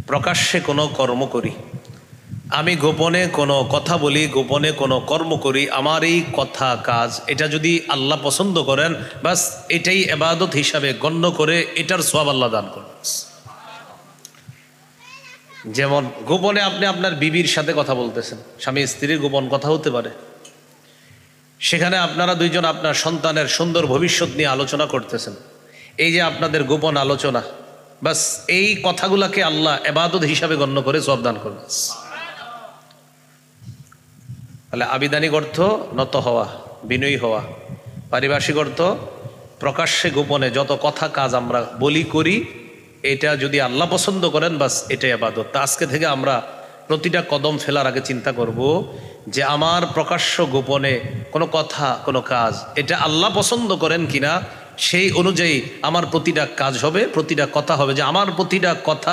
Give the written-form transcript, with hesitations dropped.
প্রকাশ্যে কোনো কর্ম করি, আমি গোপনে কোনো কথা বলি, গোপনে কোনো কর্ম করি, আমার এই কথা কাজ এটা যদি আল্লাহ পছন্দ করেন, বাস এটাই ইবাদত হিসাবে গণ্য করে এটার সওয়াব আল্লাহ দান করেন। যেমন গোপনে আপনি আপনার বিবির সাথে কথা বলতেছেন, স্বামী স্ত্রীর গোপন কথা হতে পারে, সেখানে আপনারা দুইজন আপনার সন্তানের সুন্দর ভবিষ্যৎ নিয়ে আলোচনা করতেছেন, এই যে আপনাদের গোপন আলোচনা, বাস এই কথাগুলাকে আল্লাহ ইবাদত হিসাবে গণ্য করে সওয়াব দান করেন। তাহলে আবিধানিক অর্থ নত হওয়া, বিনয়ী হওয়া, পারিভাষিক অর্থ প্রকাশ্যে গোপনে যত কথা কাজ আমরা বলি করি, এটা যদি আল্লাহ পছন্দ করেন বাস এটাই ইবাদত। তা আজকে থেকে আমরা প্রতিটা কদম ফেলার আগে চিন্তা করব যে আমার প্রকাশ্য গোপনে কোনো কথা কোনো কাজ এটা আল্লাহ পছন্দ করেন কিনা, সেই অনুযায়ী আমার প্রতিটা কাজ হবে, প্রতিটা কথা হবে, যে আমার প্রতিটা কথা